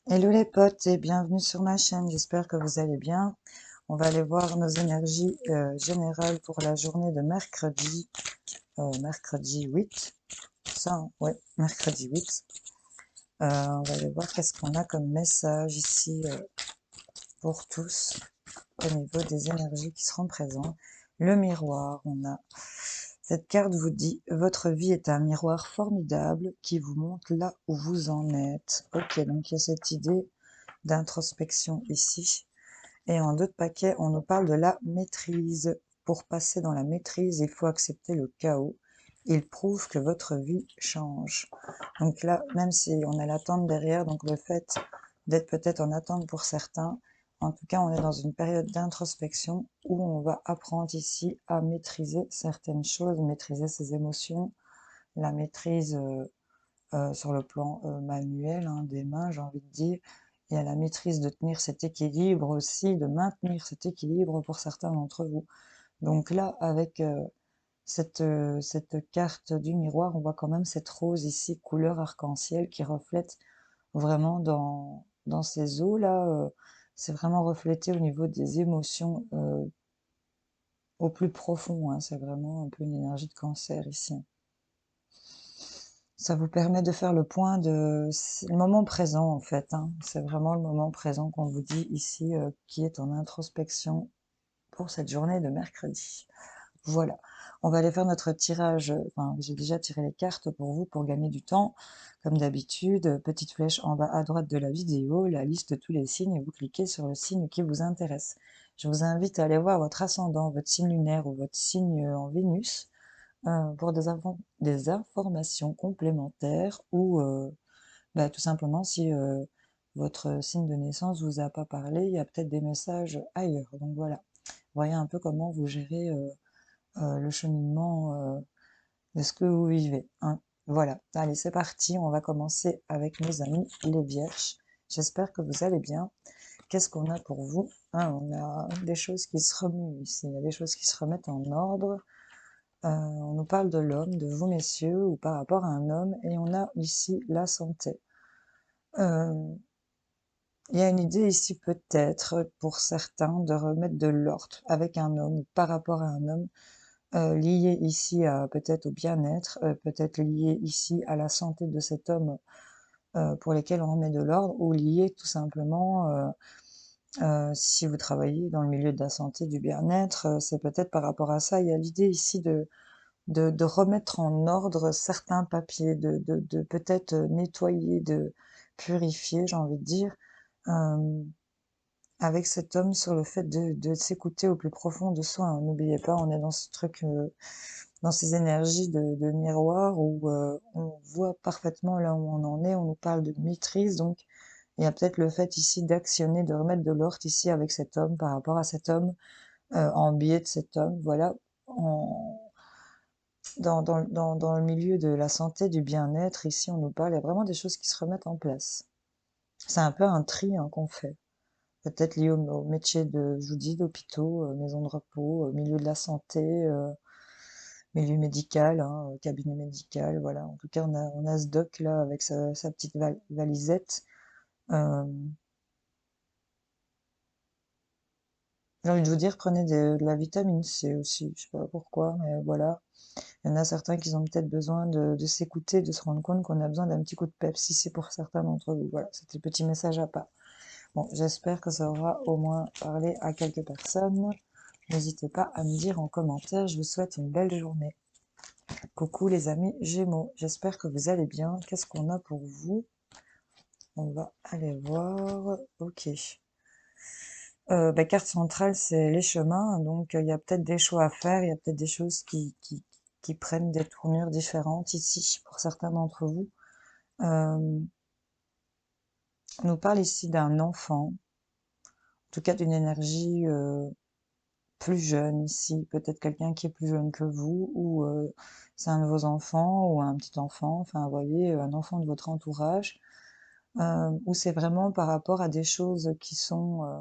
Hello les potes et bienvenue sur ma chaîne, j'espère que vous allez bien. On va aller voir nos énergies générales pour la journée de mercredi 8, ça, hein, ouais, mercredi 8. On va aller voir qu'est-ce qu'on a comme message ici pour tous au niveau des énergies qui seront présentes. Le miroir, on a cette carte vous dit, votre vie est un miroir formidable qui vous montre là où vous en êtes. Ok, donc il y a cette idée d'introspection ici. Et en d'autres paquets, on nous parle de la maîtrise. Pour passer dans la maîtrise, il faut accepter le chaos. Il prouve que votre vie change. Donc là, même si on a l'attente derrière, donc le fait d'être peut-être en attente pour certains, en tout cas, on est dans une période d'introspection où on va apprendre ici à maîtriser certaines choses, maîtriser ses émotions, la maîtrise sur le plan manuel, hein, des mains, j'ai envie de dire. Il y a la maîtrise de tenir cet équilibre aussi, de maintenir cet équilibre pour certains d'entre vous. Donc là, avec cette carte du miroir, on voit quand même cette rose ici, couleur arc-en-ciel, qui reflète vraiment dans ces eaux-là. C'est vraiment reflété au niveau des émotions au plus profond, hein. C'est vraiment un peu une énergie de cancer ici. Ça vous permet de faire le point c'est le moment présent en fait, hein. C'est vraiment le moment présent qu'on vous dit ici, qui est en introspection pour cette journée de mercredi. Voilà. On va aller faire notre tirage. Enfin, j'ai déjà tiré les cartes pour vous pour gagner du temps. Comme d'habitude, petite flèche en bas à droite de la vidéo, la liste de tous les signes et vous cliquez sur le signe qui vous intéresse. Je vous invite à aller voir votre ascendant, votre signe lunaire ou votre signe en Vénus pour des informations complémentaires ou tout simplement si votre signe de naissance vous a pas parlé, il y a peut-être des messages ailleurs. Donc voilà, voyez un peu comment vous gérez le cheminement de ce que vous vivez, hein. Voilà, allez c'est parti, on va commencer avec mes amis les vierges. J'espère que vous allez bien. Qu'est-ce qu'on a pour vous? On a des choses qui se remuent ici, il y a des choses qui se remettent en ordre. On nous parle de l'homme, de vous messieurs, ou par rapport à un homme, et on a ici la santé. Il y a une idée ici peut-être pour certains de remettre de l'ordre avec un homme, ou par rapport à un homme, lié ici à peut-être au bien-être, peut-être lié ici à la santé de cet homme pour lesquels on remet de l'ordre, ou lié tout simplement, si vous travaillez dans le milieu de la santé, du bien-être, c'est peut-être par rapport à ça. Il y a l'idée ici de remettre en ordre certains papiers, de peut-être nettoyer, de purifier, j'ai envie de dire, avec cet homme sur le fait de s'écouter au plus profond de soi, hein. N'oubliez pas, on est dans ce truc, dans ces énergies de miroir où on voit parfaitement là où on en est, on nous parle de maîtrise, donc il y a peut-être le fait ici d'actionner, de remettre de l'ordre ici avec cet homme, par rapport à cet homme, en biais de cet homme, voilà, en, dans le milieu de la santé, du bien-être, ici on nous parle, il y a vraiment des choses qui se remettent en place. C'est un peu un tri hein, qu'on fait. Peut-être lié au métier de, je vous dis, d'hôpitaux, maisons de repos, milieu de la santé, milieu médical, hein, cabinet médical, voilà. En tout cas, on a ce doc là avec sa petite valisette. Euh, j'ai envie de vous dire, prenez de la vitamine C aussi, je sais pas pourquoi, mais voilà. Il y en a certains qui ont peut-être besoin de s'écouter, de se rendre compte qu'on a besoin d'un petit coup de peps, si c'est pour certains d'entre vous. Voilà, c'était le petit message à part. Bon, j'espère que ça aura au moins parlé à quelques personnes. N'hésitez pas à me dire en commentaire, je vous souhaite une belle journée. Coucou les amis Gémeaux, j'espère que vous allez bien. Qu'est-ce qu'on a pour vous? On va aller voir. Ok. Carte centrale, c'est les chemins, donc il y a peut-être des choix à faire, il y a peut-être des choses qui prennent des tournures différentes ici pour certains d'entre vous. On nous parle ici d'un enfant, en tout cas d'une énergie plus jeune ici, peut-être quelqu'un qui est plus jeune que vous, ou c'est un de vos enfants, ou un petit enfant, enfin vous voyez, un enfant de votre entourage, où c'est vraiment par rapport à des choses qui sont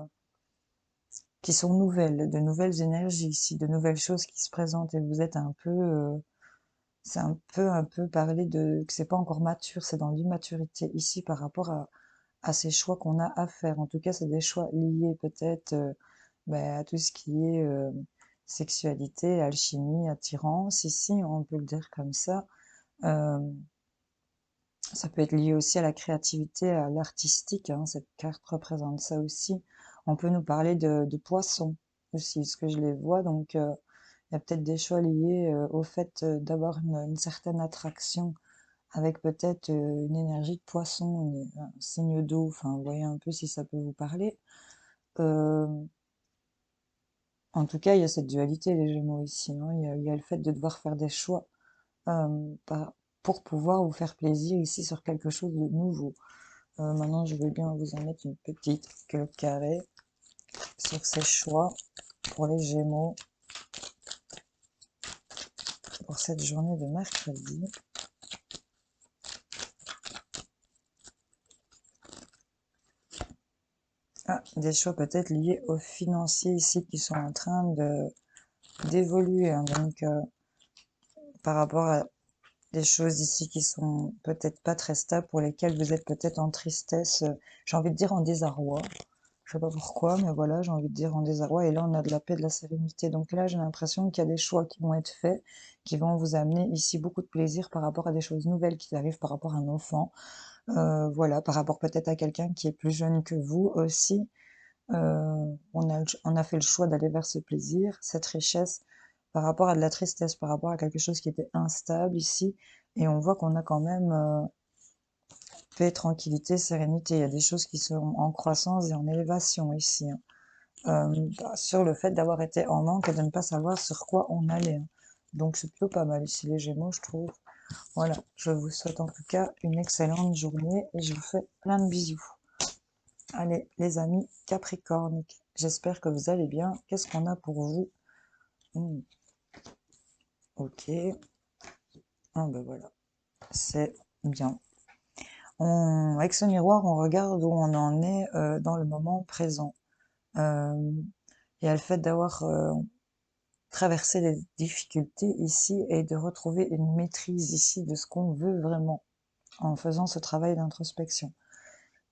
nouvelles, de nouvelles énergies ici, de nouvelles choses qui se présentent, et vous êtes un peu, c'est un peu parler de, que c'est pas encore mature, c'est dans l'immaturité ici par rapport à ces choix qu'on a à faire. En tout cas, c'est des choix liés peut-être à tout ce qui est sexualité, alchimie, attirance, ici, on peut le dire comme ça. Euh, Ça peut être lié aussi à la créativité, à l'artistique, hein, cette carte représente ça aussi. On peut nous parler de poissons aussi, ce que je les vois, donc il y a peut-être des choix liés au fait d'avoir une certaine attraction avec peut-être une énergie de poisson, un signe d'eau, enfin vous voyez un peu si ça peut vous parler. Euh, En tout cas, il y a cette dualité les Gémeaux ici, hein. Il y a le fait de devoir faire des choix pour pouvoir vous faire plaisir ici sur quelque chose de nouveau. Maintenant, je vais bien vous en mettre une petite que carré sur ces choix pour les Gémeaux pour cette journée de mercredi. Ah, des choix peut-être liés aux financiers ici qui sont en train de d'évoluer, hein. Donc, par rapport à des choses ici qui sont peut-être pas très stables, pour lesquelles vous êtes peut-être en tristesse, j'ai envie de dire en désarroi. Je sais pas pourquoi, mais voilà, j'ai envie de dire en désarroi. Et là, on a de la paix, de la sérénité. Donc là, j'ai l'impression qu'il y a des choix qui vont être faits, qui vont vous amener ici beaucoup de plaisir par rapport à des choses nouvelles qui arrivent par rapport à un enfant. Voilà, par rapport peut-être à quelqu'un qui est plus jeune que vous aussi. On a fait le choix d'aller vers ce plaisir, cette richesse, par rapport à de la tristesse, par rapport à quelque chose qui était instable ici. Et on voit qu'on a quand même paix, tranquillité, sérénité. Il y a des choses qui sont en croissance et en élévation ici, hein. Sur le fait d'avoir été en manque et de ne pas savoir sur quoi on allait, hein. Donc c'est plutôt pas mal ici les Gémeaux, je trouve. Voilà, je vous souhaite en tout cas une excellente journée et je vous fais plein de bisous. Allez, les amis Capricorne, j'espère que vous allez bien. Qu'est-ce qu'on a pour vous? Ok. Ah ben voilà, c'est bien. Avec ce miroir, on regarde où on en est dans le moment présent. Il y a le fait d'avoir traversé des difficultés ici et de retrouver une maîtrise ici de ce qu'on veut vraiment en faisant ce travail d'introspection.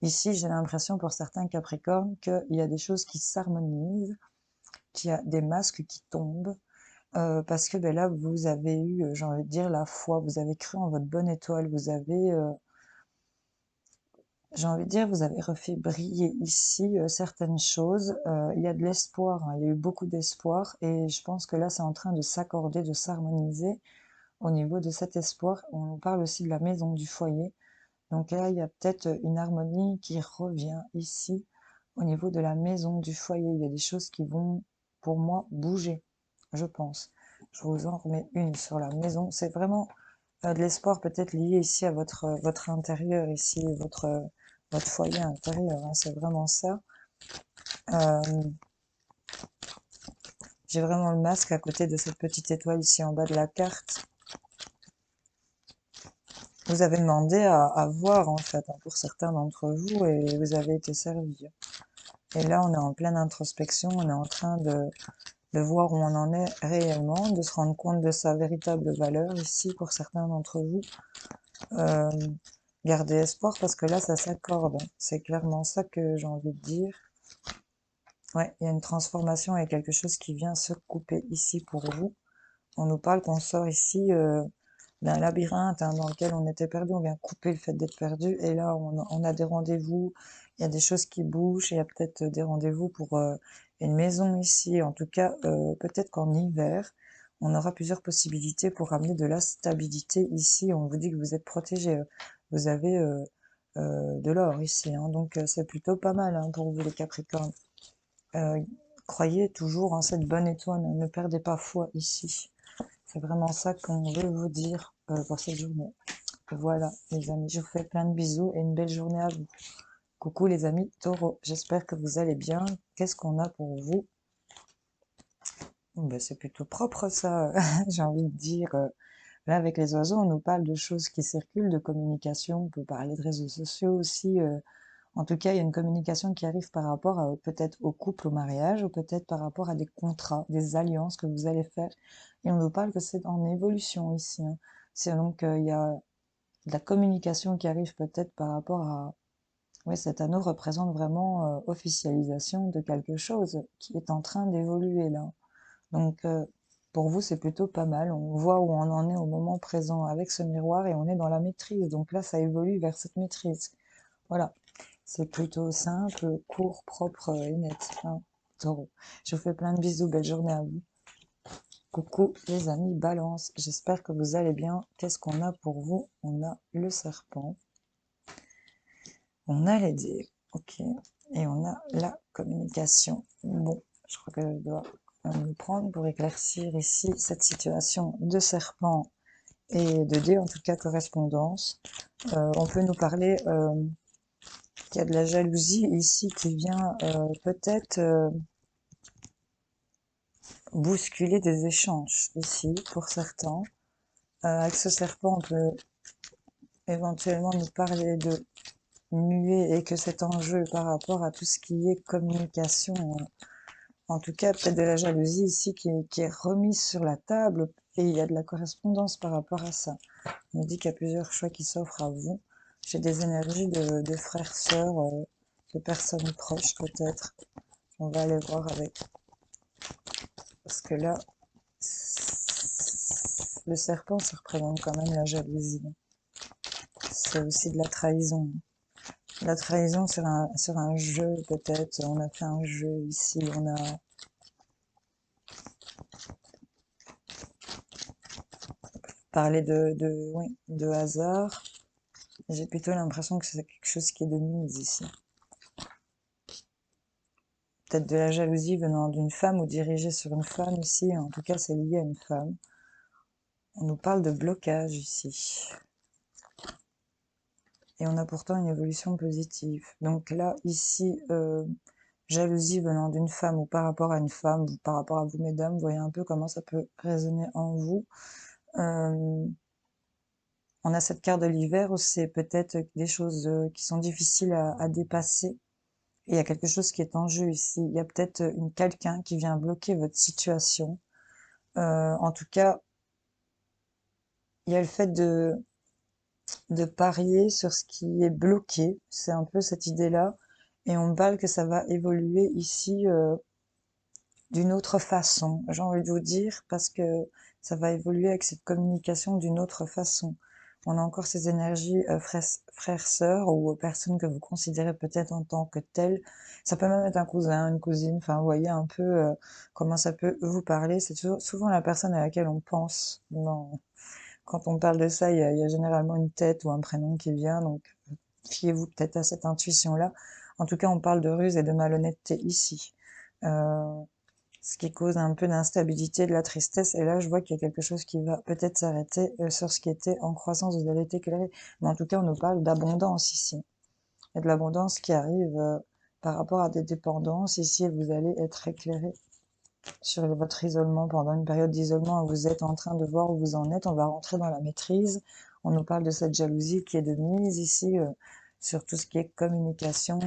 Ici, j'ai l'impression pour certains Capricornes qu'il y a des choses qui s'harmonisent, qu'il y a des masques qui tombent, parce que là, vous avez eu, j'ai envie de dire, la foi, vous avez cru en votre bonne étoile, vous avez, j'ai envie de dire, vous avez refait briller ici certaines choses. Il y a de l'espoir, hein, il y a eu beaucoup d'espoir, et je pense que là, c'est en train de s'accorder, de s'harmoniser au niveau de cet espoir. On parle aussi de la maison du foyer. Donc là, il y a peut-être une harmonie qui revient ici au niveau de la maison du foyer. Il y a des choses qui vont, pour moi, bouger, je pense. Je vous en remets une sur la maison. C'est vraiment de l'espoir peut-être lié ici à votre intérieur, ici, votre foyer intérieur, hein, c'est vraiment ça. Euh, j'ai vraiment le masque à côté de cette petite étoile ici en bas de la carte. Vous avez demandé à voir en fait, hein, pour certains d'entre vous, et vous avez été servi. Et là, on est en pleine introspection, on est en train de voir où on en est réellement, de se rendre compte de sa véritable valeur ici pour certains d'entre vous. Euh, Gardez espoir parce que là, ça s'accorde. C'est clairement ça que j'ai envie de dire. Ouais, il y a une transformation et quelque chose qui vient se couper ici pour vous. On nous parle qu'on sort ici d'un labyrinthe, hein, dans lequel on était perdu. On vient couper le fait d'être perdu. Et là, on a des rendez-vous. Il y a des choses qui bougent. Il y a peut-être des rendez-vous pour une maison ici. En tout cas, peut-être qu'en hiver, on aura plusieurs possibilités pour ramener de la stabilité ici. On vous dit que vous êtes protégé. Vous avez de l'or ici, hein. Donc c'est plutôt pas mal, hein, pour vous les Capricornes. Euh, Croyez toujours en cette bonne étoile. Ne perdez pas foi ici. C'est vraiment ça qu'on veut vous dire pour cette journée. Voilà, les amis, je vous fais plein de bisous et une belle journée à vous. Coucou les amis taureaux, j'espère que vous allez bien. Qu'est-ce qu'on a pour vous? Ben, c'est plutôt propre ça, j'ai envie de dire. Là, avec les oiseaux, on nous parle de choses qui circulent, de communication. On peut parler de réseaux sociaux aussi. En tout cas, il y a une communication qui arrive par rapport peut-être au couple, au mariage, ou peut-être par rapport à des contrats, des alliances que vous allez faire. Et on nous parle que c'est en évolution ici, hein. C'est donc il y a de la communication qui arrive peut-être par rapport Oui, cet anneau représente vraiment officialisation de quelque chose qui est en train d'évoluer là. Donc, pour vous, c'est plutôt pas mal. On voit où on en est au moment présent avec ce miroir et on est dans la maîtrise. Donc là, ça évolue vers cette maîtrise. Voilà. C'est plutôt simple, court, propre et net, hein, Taureau. Je vous fais plein de bisous. Belle journée à vous. Coucou les amis Balance. J'espère que vous allez bien. Qu'est-ce qu'on a pour vous? On a le serpent. On a les dés. Ok. Et on a la communication. Bon, je crois que je dois me prendre pour éclaircir ici cette situation de serpent et de dés, en tout cas correspondance. On peut nous parler qu'il y a de la jalousie ici qui vient peut-être bousculer des échanges ici pour certains. Avec ce serpent, on peut éventuellement nous parler de muet et que cet enjeu par rapport à tout ce qui est communication, en tout cas peut-être de la jalousie ici qui est remise sur la table et il y a de la correspondance par rapport à ça. On me dit qu'il y a plusieurs choix qui s'offrent à vous. J'ai des énergies de frères, sœurs, de personnes proches peut-être. On va aller voir avec. Parce que là, le serpent, ça représente quand même la jalousie. C'est aussi de la trahison. La trahison sur un jeu, peut-être. On a fait un jeu ici, on a parlé oui, de hasard. J'ai plutôt l'impression que c'est quelque chose qui est de mise ici. Peut-être de la jalousie venant d'une femme ou dirigée sur une femme ici. En tout cas, c'est lié à une femme. On nous parle de blocage ici. Et on a pourtant une évolution positive. Donc là, ici, jalousie venant d'une femme ou par rapport à une femme, ou par rapport à vous, mesdames, vous voyez un peu comment ça peut résonner en vous. On a cette carte de l'hiver où c'est peut-être des choses qui sont difficiles à dépasser. Et il y a quelque chose qui est en jeu ici. Il y a peut-être quelqu'un qui vient bloquer votre situation. En tout cas, il y a le fait de parier sur ce qui est bloqué. C'est un peu cette idée-là. Et on me parle que ça va évoluer ici d'une autre façon. J'ai envie de vous dire parce que ça va évoluer avec cette communication d'une autre façon. On a encore ces énergies frères, sœurs ou personnes que vous considérez peut-être en tant que telles. Ça peut même être un cousin, une cousine. Enfin, vous voyez un peu comment ça peut vous parler. C'est souvent la personne à laquelle on pense. Quand on parle de ça, il y a généralement une tête ou un prénom qui vient. Donc, fiez-vous peut-être à cette intuition-là. En tout cas, on parle de ruse et de malhonnêteté ici. Ce qui cause un peu d'instabilité, de la tristesse. Et là, je vois qu'il y a quelque chose qui va peut-être s'arrêter sur ce qui était en croissance. Vous allez être éclairé. Mais en tout cas, on nous parle d'abondance ici. Il y a de l'abondance qui arrive par rapport à des dépendances ici et vous allez être éclairé sur votre isolement pendant une période d'isolement où vous êtes en train de voir où vous en êtes. On va rentrer dans la maîtrise. On nous parle de cette jalousie qui est de mise ici sur tout ce qui est communication,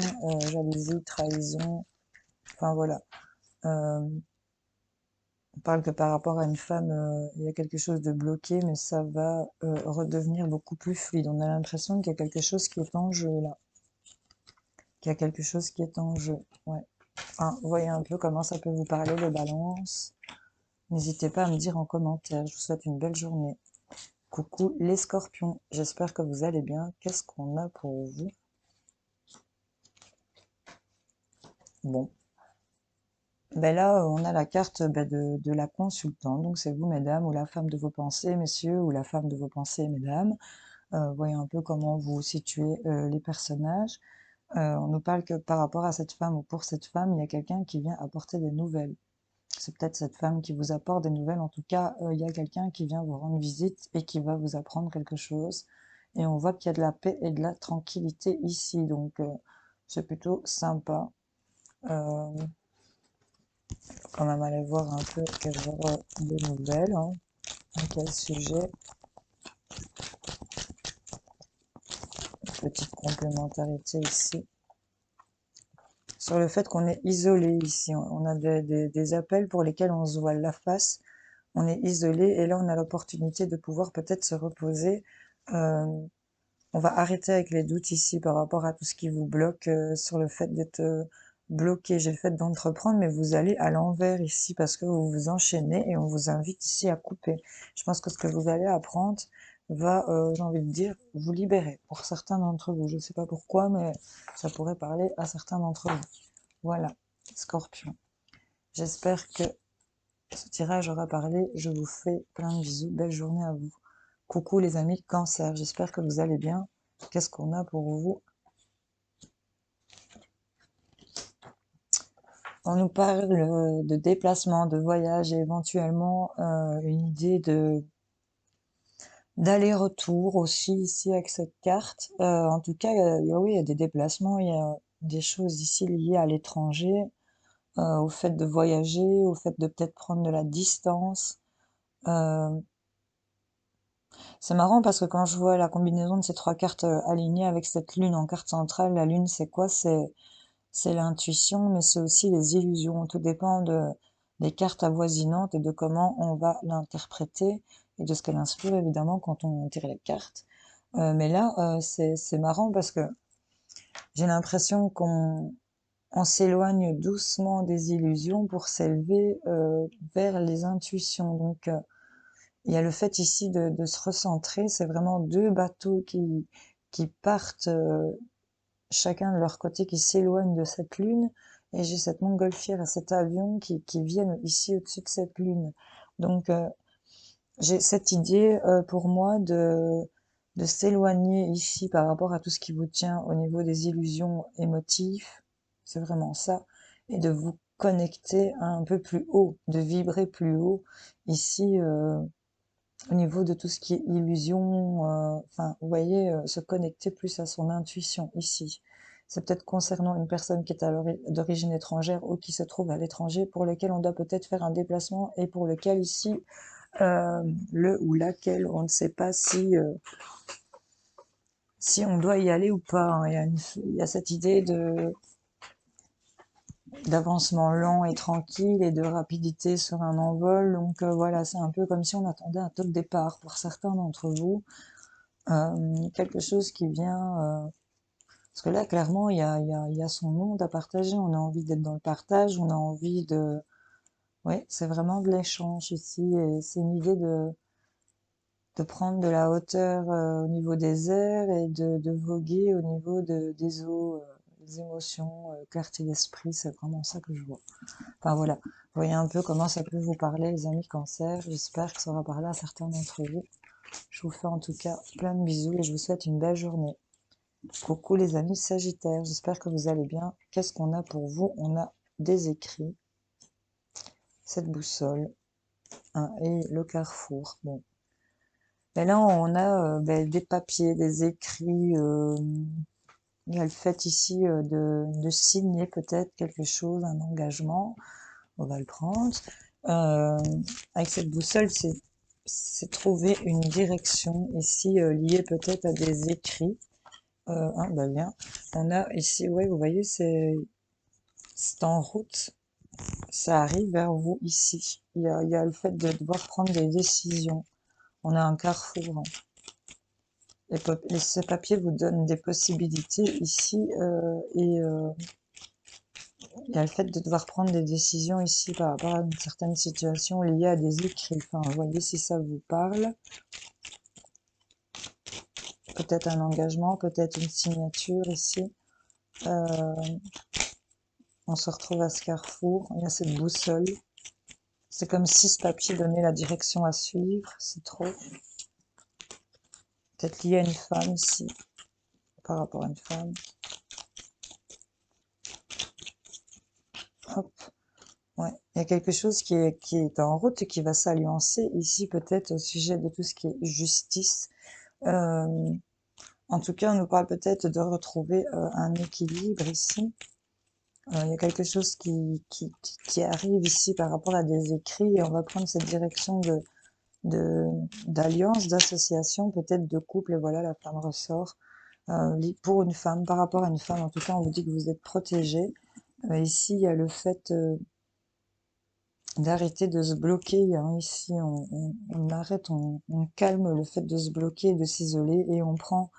jalousie, trahison. Enfin voilà. On parle que par rapport à une femme, il y a quelque chose de bloqué, mais ça va redevenir beaucoup plus fluide. On a l'impression qu'il y a quelque chose qui est en jeu là. Qu'il y a quelque chose qui est en jeu. Ouais. Enfin, voyez un peu comment ça peut vous parler, les balances. N'hésitez pas à me dire en commentaire. Je vous souhaite une belle journée. Coucou les scorpions. J'espère que vous allez bien. Qu'est-ce qu'on a pour vous? Bon. Ben là, on a la carte de la consultante. Donc, c'est vous, mesdames, ou la femme de vos pensées, messieurs, ou la femme de vos pensées, mesdames. Voyez un peu comment vous situez les personnages. On nous parle que par rapport à cette femme ou pour cette femme, il y a quelqu'un qui vient apporter des nouvelles. C'est peut-être cette femme qui vous apporte des nouvelles. En tout cas, il y a quelqu'un qui vient vous rendre visite et qui va vous apprendre quelque chose. Et on voit qu'il y a de la paix et de la tranquillité ici. Donc, c'est plutôt sympa. Quand même aller voir un peu quel genre de nouvelles, hein, à quel sujet. Petite complémentarité ici. Sur le fait qu'on est isolé ici. On a des appels pour lesquels on se voile la face. On est isolé et là on a l'opportunité de pouvoir peut-être se reposer on va arrêter avec les doutes ici par rapport à tout ce qui vous bloque sur le fait d'être bloqué. J'ai le fait d'entreprendre, mais vous allez à l'envers ici parce que vous vous enchaînez et on vous invite ici à couper. Je pense que ce que vous allez apprendre va, j'ai envie de dire, vous libérer. Pour certains d'entre vous, je ne sais pas pourquoi, mais ça pourrait parler à certains d'entre vous. Voilà, Scorpion. J'espère que ce tirage aura parlé. Je vous fais plein de bisous. Belle journée à vous. Coucou les amis Cancer, j'espère que vous allez bien. Qu'est-ce qu'on a pour vous? On nous parle de déplacement, de voyage et éventuellement une idée de d'aller-retour aussi ici avec cette carte. En tout cas, oui, il y a des déplacements, il y a des choses ici liées à l'étranger, au fait de voyager, au fait de peut-être prendre de la distance. Euh, c'est marrant parce que quand je vois la combinaison de ces trois cartes alignées avec cette lune en carte centrale, la lune c'est quoi? C'est l'intuition, mais c'est aussi les illusions. Tout dépend des cartes avoisinantes et de comment on va l'interpréter et de ce qu'elle inspire évidemment quand on tire les cartes. Mais là, c'est marrant parce que j'ai l'impression qu'on s'éloigne doucement des illusions pour s'élever vers les intuitions. Donc, il y a le fait ici de se recentrer. C'est vraiment deux bateaux qui partent chacun de leur côté, qui s'éloignent de cette lune. Et j'ai cette montgolfière et cet avion qui viennent ici au-dessus de cette lune. Donc, j'ai cette idée pour moi de s'éloigner ici par rapport à tout ce qui vous tient au niveau des illusions émotives, c'est vraiment ça, et de vous connecter un peu plus haut, de vibrer plus haut ici au niveau de tout ce qui est illusion, enfin vous voyez, se connecter plus à son intuition ici. C'est peut-être concernant une personne qui est d'origine étrangère ou qui se trouve à l'étranger pour lequel on doit peut-être faire un déplacement et pour lequel ici le ou laquelle, on ne sait pas si on doit y aller ou pas, hein. Il y a cette idée d'avancement lent et tranquille et de rapidité sur un envol. Donc voilà, c'est un peu comme si on attendait un top départ pour certains d'entre vous. Quelque chose qui vient... parce que là, clairement, il y a son monde à partager. On a envie d'être dans le partage, on a envie de... Ouais, c'est vraiment de l'échange ici. Et c'est une idée de prendre de la hauteur au niveau des airs et de voguer au niveau des eaux, des émotions, clarté d'esprit, c'est vraiment ça que je vois. Enfin voilà, vous voyez un peu comment ça peut vous parler les amis Cancer, j'espère que ça aura parlé à certains d'entre vous. Je vous fais en tout cas plein de bisous et je vous souhaite une belle journée. Coucou les amis Sagittaires, j'espère que vous allez bien. Qu'est-ce qu'on a pour vous? On a des écrits, cette boussole, hein, et le carrefour. Bon, mais là, on a des papiers, des écrits. Il y a le fait ici de signer peut-être quelque chose, un engagement. On va le prendre. Euh, avec cette boussole, c'est trouver une direction ici liée peut-être à des écrits. Bah bien. On a ici, ouais, vous voyez, c'est en route. Ça arrive vers vous ici. Il y a le fait de devoir prendre des décisions. On a un carrefour, hein. Ces papiers vous donnent des possibilités ici et il y a le fait de devoir prendre des décisions ici par rapport à une certaine situation liée à des écrits. Enfin, vous voyez si ça vous parle. Peut-être un engagement, peut-être une signature ici. Euh, on se retrouve à ce carrefour. Il y a cette boussole. C'est comme si ce papier donnait la direction à suivre. C'est trop. Peut-être lié à une femme ici, par rapport à une femme. Hop. Ouais, il y a quelque chose qui est en route et qui va s'alliancer ici peut-être au sujet de tout ce qui est justice. Euh, en tout cas, on nous parle peut-être de retrouver un équilibre ici. Il y a quelque chose qui arrive ici par rapport à des écrits et on va prendre cette direction d'alliance, d'association, peut-être de couple. Et voilà, la femme ressort. Pour une femme, par rapport à une femme, en tout cas, on vous dit que vous êtes protégé. Ici, il y a le fait d'arrêter de se bloquer, hein. Ici, on arrête, on calme le fait de se bloquer, de s'isoler, et on prend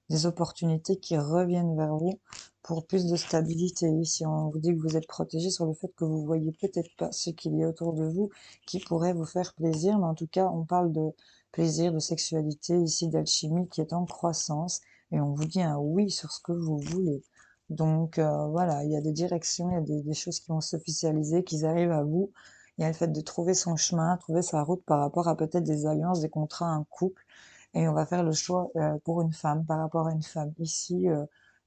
des opportunités qui reviennent vers vous pour plus de stabilité. Ici, on vous dit que vous êtes protégé sur le fait que vous voyez peut-être pas ce qu'il y a autour de vous qui pourrait vous faire plaisir, mais en tout cas, on parle de plaisir, de sexualité, ici d'alchimie qui est en croissance, et on vous dit un oui sur ce que vous voulez. Donc voilà, il y a des directions, il y a des choses qui vont s'officialiser, qui arrivent à vous. Il y a le fait de trouver son chemin, trouver sa route par rapport à peut-être des alliances, des contrats, un couple. Et on va faire le choix pour une femme, par rapport à une femme. Ici,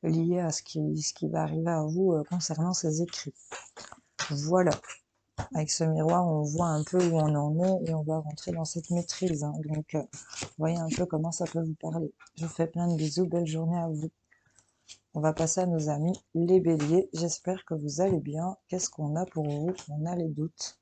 lié à ce qui va arriver à vous concernant ces écrits. Voilà. Avec ce miroir, on voit un peu où on en est et on va rentrer dans cette maîtrise. Hein. Donc, voyez un peu comment ça peut vous parler. Je vous fais plein de bisous. Belle journée à vous. On va passer à nos amis les béliers. J'espère que vous allez bien. Qu'est-ce qu'on a pour vous? On a les doutes.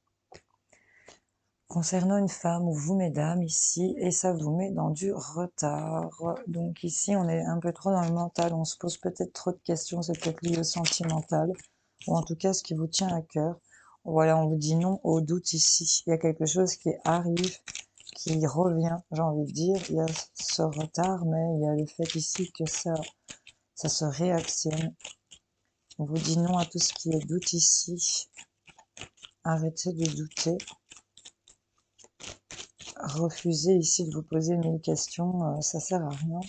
Concernant une femme ou vous, mesdames, ici, et ça vous met dans du retard. Donc ici, on est un peu trop dans le mental. On se pose peut-être trop de questions. C'est peut-être lié au sentimental. Ou en tout cas, ce qui vous tient à cœur. Voilà, on vous dit non au doute ici. Il y a quelque chose qui arrive, qui revient, j'ai envie de dire. Il y a ce retard, mais il y a le fait ici que ça se réactionne. On vous dit non à tout ce qui est doute ici. Arrêtez de douter. Refusez ici de vous poser 1000 questions, ça sert à rien.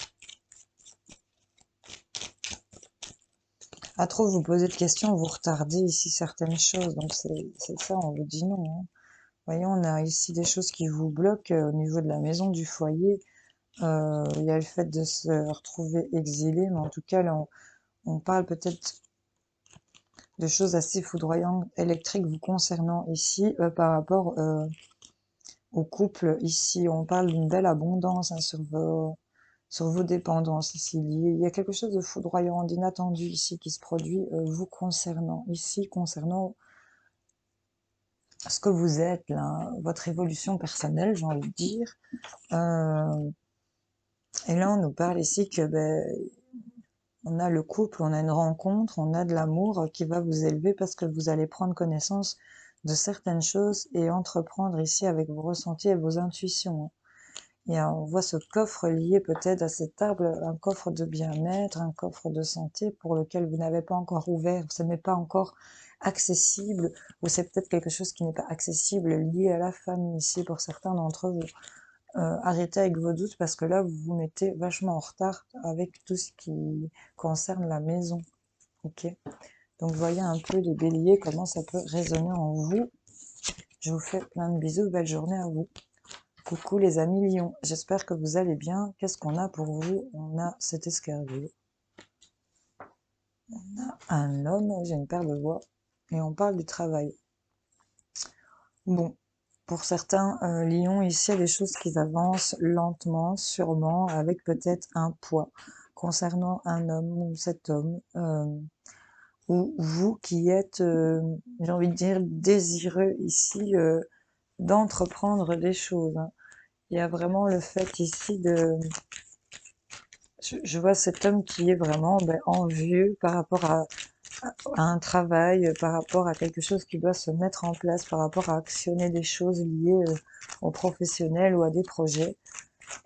À trop vous poser de questions, vous retardez ici certaines choses. Donc c'est ça, on vous dit non. Hein. Voyez, on a ici des choses qui vous bloquent au niveau de la maison, du foyer. Il y a le fait de se retrouver exilé, mais en tout cas, là, on parle peut-être de choses assez foudroyantes, électriques vous concernant ici, par rapport au couple. Ici, on parle d'une belle abondance hein, sur vos dépendances ici. Il y a quelque chose de foudroyant, d'inattendu ici qui se produit vous concernant. Ici, concernant ce que vous êtes, là, votre évolution personnelle, j'ai envie de dire. Et là, on nous parle ici que on a le couple, on a une rencontre, on a de l'amour qui va vous élever parce que vous allez prendre connaissance de certaines choses et entreprendre ici avec vos ressentis et vos intuitions. Et on voit ce coffre lié peut-être à cet arbre, un coffre de bien-être, un coffre de santé pour lequel vous n'avez pas encore ouvert, ce n'est pas encore accessible, ou c'est peut-être quelque chose qui n'est pas accessible lié à la famille ici pour certains d'entre vous. Arrêtez avec vos doutes parce que là, vous vous mettez vachement en retard avec tout ce qui concerne la maison. Ok. Donc, voyez un peu les béliers, comment ça peut résonner en vous. Je vous fais plein de bisous, belle journée à vous. Coucou les amis lions, j'espère que vous allez bien. Qu'est-ce qu'on a pour vous? On a cet escargot. On a un homme, j'ai une paire de voix. Et on parle du travail. Bon, pour certains lions, ici, il y a des choses qui avancent lentement, sûrement, avec peut-être un poids. Concernant un homme ou cet homme, ou vous qui êtes, j'ai envie de dire, désireux ici d'entreprendre des choses. Hein. Il y a vraiment le fait ici de... Je vois cet homme qui est vraiment envieux par rapport à un travail, par rapport à quelque chose qui doit se mettre en place, par rapport à actionner des choses liées au professionnel ou à des projets.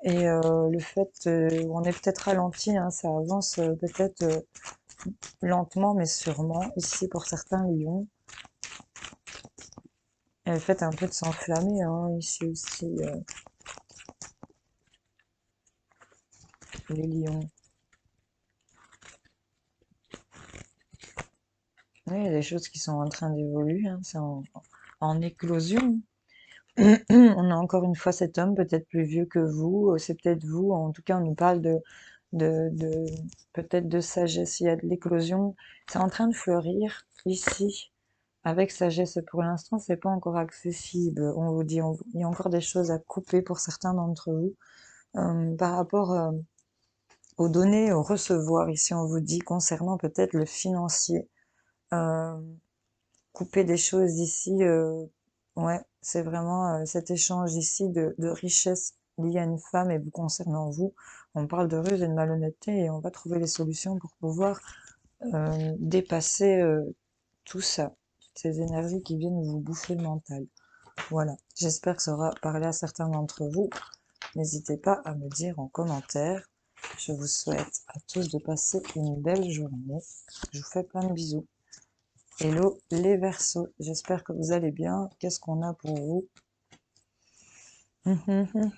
Et le fait, on est peut-être ralenti, hein, ça avance peut-être lentement mais sûrement, ici pour certains lions. Et le fait un peu de s'enflammer, hein, ici aussi, les lions. Oui, il y a des choses qui sont en train d'évoluer, hein, c'est en éclosion. On a encore une fois cet homme, peut-être plus vieux que vous, c'est peut-être vous, en tout cas on nous parle de peut-être de sagesse, il y a de l'éclosion, c'est en train de fleurir ici, avec sagesse pour l'instant, c'est pas encore accessible, on vous dit, il y a encore des choses à couper pour certains d'entre vous, par rapport aux données, au recevoir, ici on vous dit, concernant peut-être le financier, couper des choses ici, ouais, c'est vraiment cet échange ici de richesse liée à une femme et vous concernant vous. On parle de ruse et de malhonnêteté et on va trouver les solutions pour pouvoir dépasser tout ça, toutes ces énergies qui viennent vous bouffer le mental. Voilà, j'espère que ça aura parlé à certains d'entre vous. N'hésitez pas à me dire en commentaire. Je vous souhaite à tous de passer une belle journée. Je vous fais plein de bisous. Hello les Verseaux, j'espère que vous allez bien. Qu'est-ce qu'on a pour vous?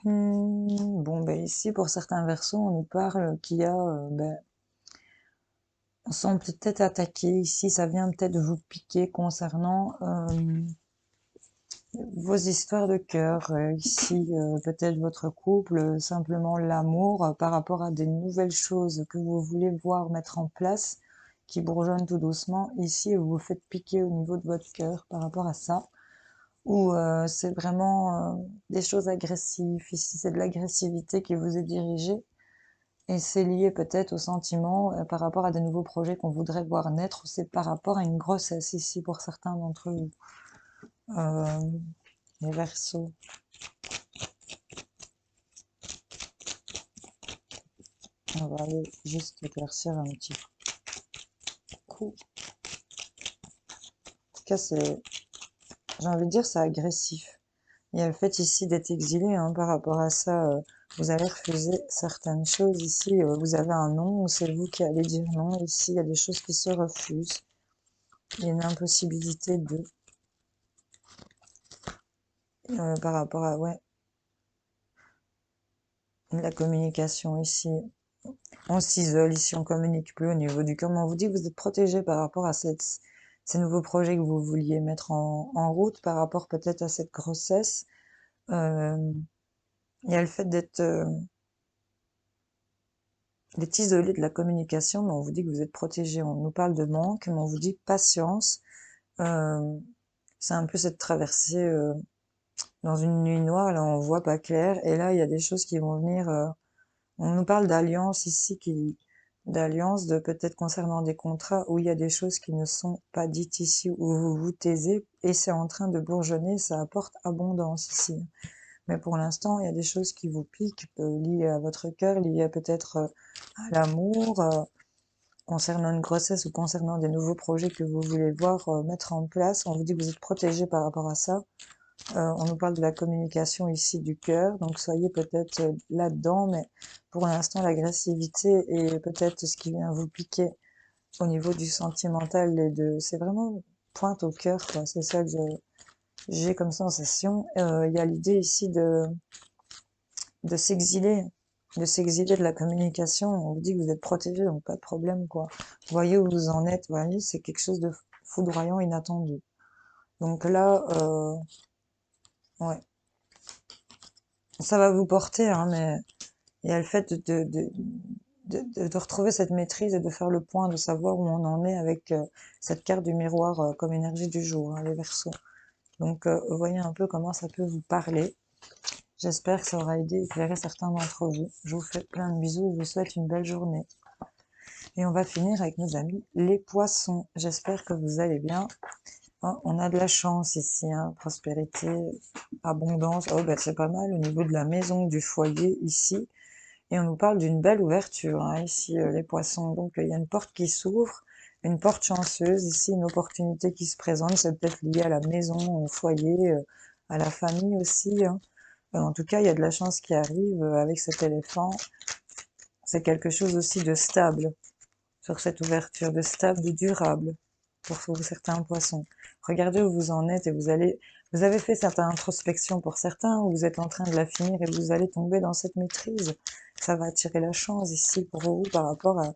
Bon, ben ici, pour certains Verseaux, on nous parle qu'il y a... on semble peut-être attaqué. Ici, ça vient peut-être vous piquer concernant vos histoires de cœur. Ici, peut-être votre couple, simplement l'amour par rapport à des nouvelles choses que vous voulez voir mettre en place, qui bourgeonnent tout doucement. Ici, vous vous faites piquer au niveau de votre cœur par rapport à ça. Ou c'est vraiment des choses agressives. Ici, c'est de l'agressivité qui vous est dirigée. Et c'est lié peut-être au sentiment par rapport à des nouveaux projets qu'on voudrait voir naître. Ou c'est par rapport à une grossesse ici pour certains d'entre vous. Les Verseaux. On va aller juste éclaircir un petit coup. En tout cas, c'est, j'ai envie de dire, c'est agressif. Il y a le fait ici d'être exilé hein, par rapport à ça. Vous avez refusé certaines choses ici. Vous avez un non ou c'est vous qui allez dire non. Ici, il y a des choses qui se refusent. Il y a une impossibilité de... par rapport à... Ouais. La communication ici. On s'isole ici, on communique plus au niveau du cœur. Mais on vous dit que vous êtes protégé par rapport à ces nouveaux projets que vous vouliez mettre en route, par rapport peut-être à cette grossesse. Il y a le fait d'être isolé de la communication, mais on vous dit que vous êtes protégé. On nous parle de manque, mais on vous dit patience. C'est un peu cette traversée dans une nuit noire, là on voit pas clair, et là il y a des choses qui vont venir. On nous parle d'alliance ici, d'alliance de peut-être concernant des contrats où il y a des choses qui ne sont pas dites ici, où vous vous taisez, et c'est en train de bourgeonner, ça apporte abondance ici. Mais pour l'instant, il y a des choses qui vous piquent, liées à votre cœur, liées peut-être à l'amour, concernant une grossesse ou concernant des nouveaux projets que vous voulez voir mettre en place. On vous dit que vous êtes protégé par rapport à ça. On nous parle de la communication ici du cœur, donc soyez peut-être là-dedans, mais pour l'instant, l'agressivité et peut-être ce qui vient vous piquer au niveau du sentimental, c'est vraiment pointe au cœur, quoi. C'est ça que j'ai comme sensation. Il y a l'idée ici de s'exiler, de la communication. On vous dit que vous êtes protégé, donc pas de problème, quoi. Vous voyez où vous en êtes, vous voyez, c'est quelque chose de foudroyant, inattendu. Donc là, ouais, ça va vous porter, hein, mais il y a le fait de retrouver cette maîtrise et de faire le point, de savoir où on en est avec cette carte du miroir comme énergie du jour, hein, les Verseaux. Donc, vous voyez un peu comment ça peut vous parler. J'espère que ça aura aidé, éclairé certains d'entre vous. Je vous fais plein de bisous et je vous souhaite une belle journée. Et on va finir avec nos amis les poissons. J'espère que vous allez bien. Oh, on a de la chance ici, hein, prospérité, abondance. Oh, ben c'est pas mal au niveau de la maison, du foyer ici. Et on nous parle d'une belle ouverture, hein, ici, les poissons. Donc, il y a une porte qui s'ouvre, une porte chanceuse. Ici, une opportunité qui se présente. C'est peut-être lié à la maison, au foyer, à la famille aussi. Hein. En tout cas, il y a de la chance qui arrive avec cet éléphant. C'est quelque chose aussi de stable sur cette ouverture, de stable, de durable pour certains poissons. Regardez où vous en êtes et vous avez fait certaines introspection pour certains, où vous êtes en train de la finir et vous allez tomber dans cette maîtrise. Ça va attirer la chance ici pour vous par rapport à,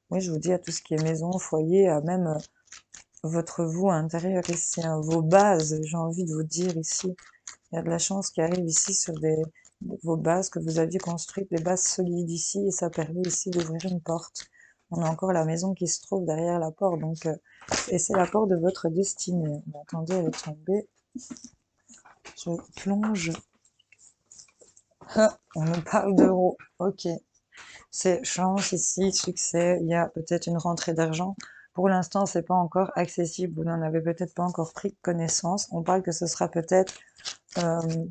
oui, je vous dis, à tout ce qui est maison, foyer, à même votre vous intérieur ici, hein, vos bases, j'ai envie de vous dire ici. Il y a de la chance qui arrive ici sur vos bases que vous aviez construites, des bases solides ici, et ça permet ici d'ouvrir une porte. On a encore la maison qui se trouve derrière la porte, donc, et c'est la porte de votre destinée. Mais attendez, elle est tombée. Je plonge. Ah, on nous parle d'euros. Ok. C'est chance ici, succès. Il y a peut-être une rentrée d'argent. Pour l'instant, c'est pas encore accessible. Vous n'en avez peut-être pas encore pris connaissance. On parle que ce sera peut-être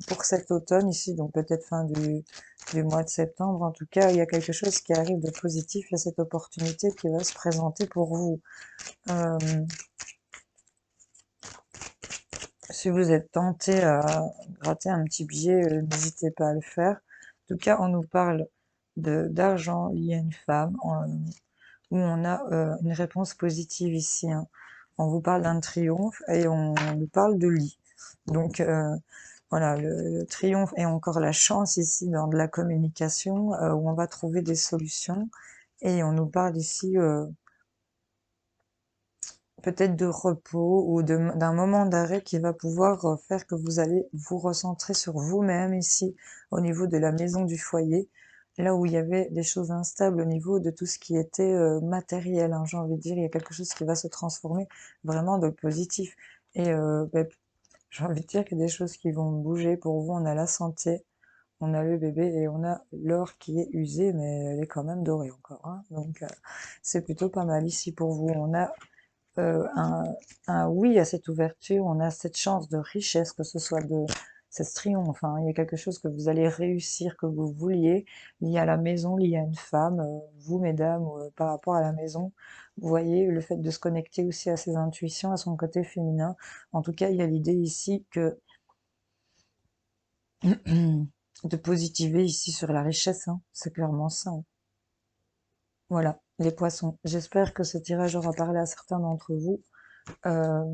pour cet automne ici, donc peut-être fin du mois de septembre. En tout cas, il y a quelque chose qui arrive de positif. Il y a cette opportunité qui va se présenter pour vous. Si vous êtes tenté à gratter un petit billet, n'hésitez pas à le faire. En tout cas, on nous parle d'argent lié à une femme, où on a une réponse positive ici, hein. On vous parle d'un triomphe et on nous parle de lit. Donc voilà, le triomphe et encore la chance ici dans de la communication, où on va trouver des solutions. Et on nous parle ici peut-être de repos ou d'un moment d'arrêt qui va pouvoir faire que vous allez vous recentrer sur vous-même ici, au niveau de la maison du foyer, là où il y avait des choses instables au niveau de tout ce qui était matériel, hein, j'ai envie de dire, il y a quelque chose qui va se transformer vraiment de positif. Et j'ai envie de dire qu'il y a des choses qui vont bouger pour vous. On a la santé, on a le bébé et on a l'or qui est usé, mais elle est quand même dorée encore, hein. Donc c'est plutôt pas mal ici pour vous. On a un oui à cette ouverture, on a cette chance de richesse, que ce soit de ce triomphe, hein. Il y a quelque chose que vous allez réussir, que vous vouliez, lié à la maison, lié à une femme, vous mesdames, par rapport à la maison. Vous voyez, le fait de se connecter aussi à ses intuitions, à son côté féminin. En tout cas, il y a l'idée ici que de positiver ici sur la richesse, hein. C'est clairement ça, hein. Voilà, les poissons. J'espère que ce tirage aura parlé à certains d'entre vous. Euh,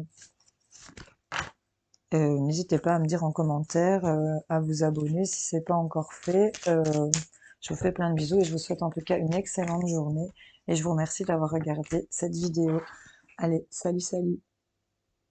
N'hésitez pas à me dire en commentaire, à vous abonner si c'est pas encore fait. Je vous fais plein de bisous et je vous souhaite en tout cas une excellente journée. Et je vous remercie d'avoir regardé cette vidéo. Allez, salut, salut!